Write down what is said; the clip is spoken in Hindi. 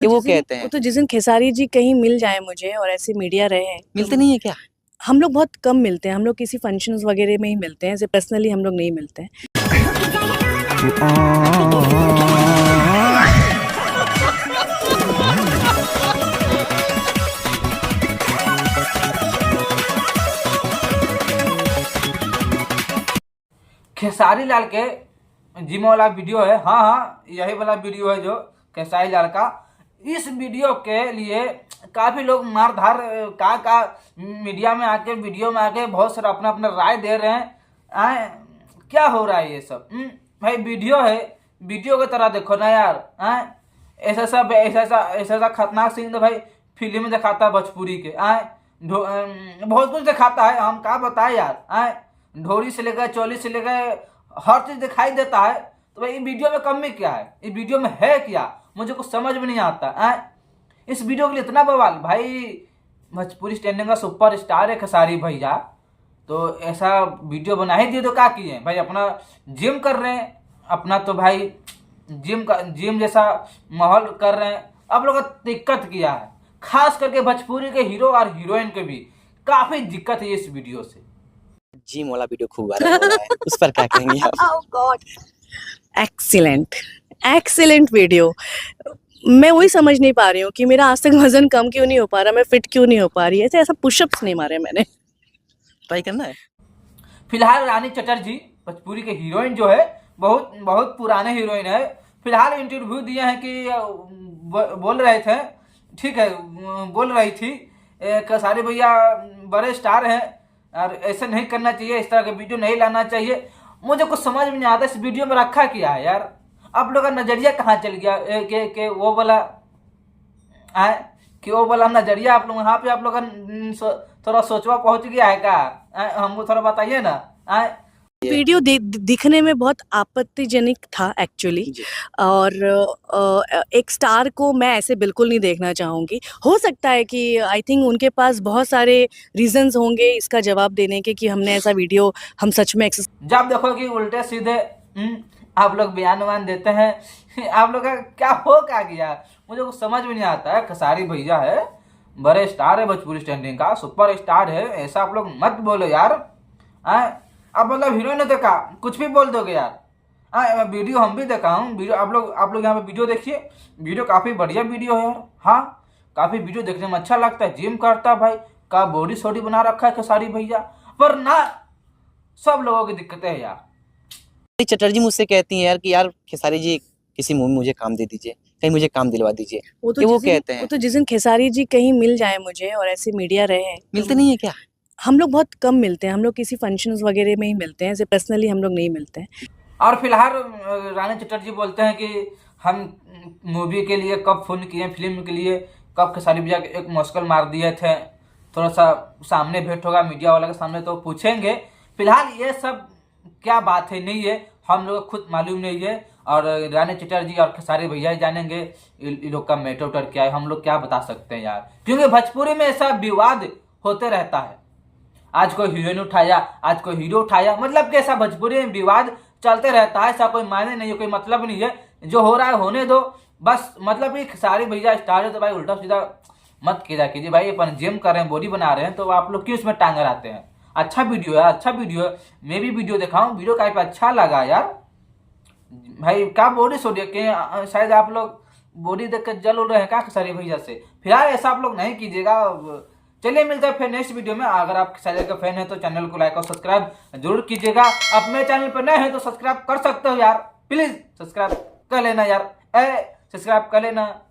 कि वो कहते हैं। वो तो जिस दिन खेसारी जी कहीं मिल जाए मुझे और ऐसे मीडिया रहे मिलते नहीं है क्या? हम लोग बहुत कम मिलते हैं, हम लोग किसी फंक्शंस वगैरह में ही मिलते हैं, ऐसे पर्सनली हम लोग नहीं मिलते हैं। खेसारी लाल के जिम वाला वीडियो है। हाँ हाँ, यही वाला वीडियो है जो खेसारी लाल का। इस वीडियो के लिए काफी लोग मारधार का मीडिया में आके, वीडियो में आके बहुत सारा अपना अपना राय दे रहे हैं। क्या हो रहा है ये सब? भाई वीडियो है, वीडियो की तरह देखो ना यार। ऐसा सब ऐसा खतरनाक सीन तो भाई फिल्म में दिखाता है भोजपुरी के। बहुत कुछ दिखाता है, हम क्या बताए यार। ढोरी से लेकर चोली से लेकर हर चीज दिखाई देता है। तो भाई वीडियो में कमी क्या है? इस वीडियो में है क्या? मुझे कुछ समझ में नहीं आता। इस वीडियो के लिए इतना बवाल। भाई भोजपुरी स्टैंडिंग का सुपर स्टार है खेसारी भैया, तो ऐसा वीडियो बना ही दिए तो क्या किए भाई? अपना जिम कर रहे हैं, अपना तो भाई जिम जैसा माहौल कर रहे हैं। अब लोग दिक्कत किया है, खास करके भोजपुरी के हीरो और हीरोइन के भी काफी दिक्कत है इस वीडियो से। जिम वाला वीडियो खूब वायरल हो रहा है, उस पर क्या कहेंगे आप? ओह गॉड, एक्सीलेंट एक्सीलेंट वीडियो। मैं वही समझ नहीं पा रही हूँ कि मेरा आज तक वजन कम क्यों नहीं हो पा रहा, मैं फिट क्यों नहीं हो पा रही है। ऐसा पुशअप्स नहीं मारे मैंने। ट्राई करना है। फिलहाल रानी चटर्जी भोजपुरी के हीरोइन जो है, बहुत बहुत पुराने हीरोइन है। फिलहाल इंटरव्यू दिए हैं कि बोल रहे थे, ठीक है, बोल रही थी खेसारी भैया बड़े स्टार हैं और ऐसे नहीं करना चाहिए, इस तरह के वीडियो नहीं लाना चाहिए। मुझे कुछ समझ में नहीं आता इस वीडियो में रखा क्या है यार। आप लोग का नजरिया कहाँ चल गया? के वो वाला है कि वो वाला नजरिया आप लोग वहाँ पे आप लोग का थोड़ा सोचवा पहुंच गया है क्या? हमको थोड़ा बताइए ना। वीडियो दिखने में बहुत आपत्तिजनक था एक्चुअली, और एक स्टार को मैं ऐसे बिल्कुल नहीं देखना चाहूँगी। हो सकता है कि आई थिंक उनके पास बहुत सारे रीजंस होंगे इसका जवाब देने के कि हमने ऐसा वीडियो हम सच में जब देखो कि उल्टे सीधे आप लोग बयान वान देते हैं। आप लोग का क्या हो क्या गया? मुझे कुछ समझ में नहीं आता है। खेसारी भैया है, बड़े स्टार है, भोजपुरी स्टैंडिंग का सुपर स्टार है, ऐसा आप लोग मत बोलो यार। अब मतलब हीरोइन ने देखा कुछ भी बोल दोगे यार। वीडियो हम भी देखा हूँ, वीडियो आप लोग यहाँ पे वीडियो देखिए, वीडियो काफी बढ़िया वीडियो है यार। हाँ, काफी वीडियो देखने में अच्छा लगता है। जिम करता है भाई, का बॉडी सोडी बना रखा है खेसारी भैया, पर ना सब लोगों की दिक्कतें है यार। चटर्जी मुझसे कहती हैं यार कि यार खेसारी जी किसी मूवी में मुझे काम दे दीजिए, कहीं मुझे काम दिलवा दीजिए। कि वो कहते हैं। वो तो जिस दिन खेसारी जी कहीं मिल जाए मुझे और ऐसे मीडिया रहे मिलते नहीं है क्या? हम लोग बहुत कम मिलते हैं, हम लोग किसी फंक्शंस वगैरह में ही मिलते हैं, ऐसे पर्सनली हम लोग नहीं मिलते हैं। और फिलहाल रानी चटर्जी बोलते हैं कि हम मूवी के लिए कब फोन किए, फिल्म के लिए कब खेसारी भैया एक मुश्किल मार दिए थे, थोड़ा सा सामने भेंट होगा मीडिया वाला के सामने तो पूछेंगे। फिलहाल ये सब क्या बात है नहीं है, हम लोग को खुद मालूम नहीं है, और रानी चटर्जी और खेसारी भैया ही जानेंगे इन लोग का मैटर उटर क्या है। हम लोग क्या बता सकते हैं यार, क्योंकि भोजपुरी में ऐसा विवाद होते रहता है। आज कोई हीरोइन उठाया, आज कोई हीरो उठाया, मतलब कि ऐसा भोजपुरी में विवाद चलते रहता है। ऐसा कोई मायने नहीं है, कोई मतलब नहीं है। जो हो रहा है होने दो बस। मतलब कि खेसारी भैया स्टार है तो भाई उल्टा सीधा मत किया कीजिए भाई। अपन जिम कर रहे हैं, बॉडी बना रहे हैं, तो आप लोग क्यों इसमें टांग आते हैं? अच्छा वीडियो है, अच्छा वीडियो है। मैं भी वीडियो देखा हूँ, वीडियो काफी अच्छा लगा यार। भाई क्या बॉडी सोडियो के शायद आप लोग बॉडी देख कर जल उड़ रहे हैं क्या खेसारी भैया से? फिलहाल ऐसा आप लोग नहीं कीजिएगा। चलिए मिलते हैं फिर नेक्स्ट वीडियो में। अगर आप खेसारी का फैन है तो चैनल को लाइक और सब्सक्राइब जरूर कीजिएगा। अब मेरे चैनल पर नए हैं तो सब्सक्राइब कर सकते हो यार, प्लीज सब्सक्राइब कर लेना यार, सब्सक्राइब कर लेना।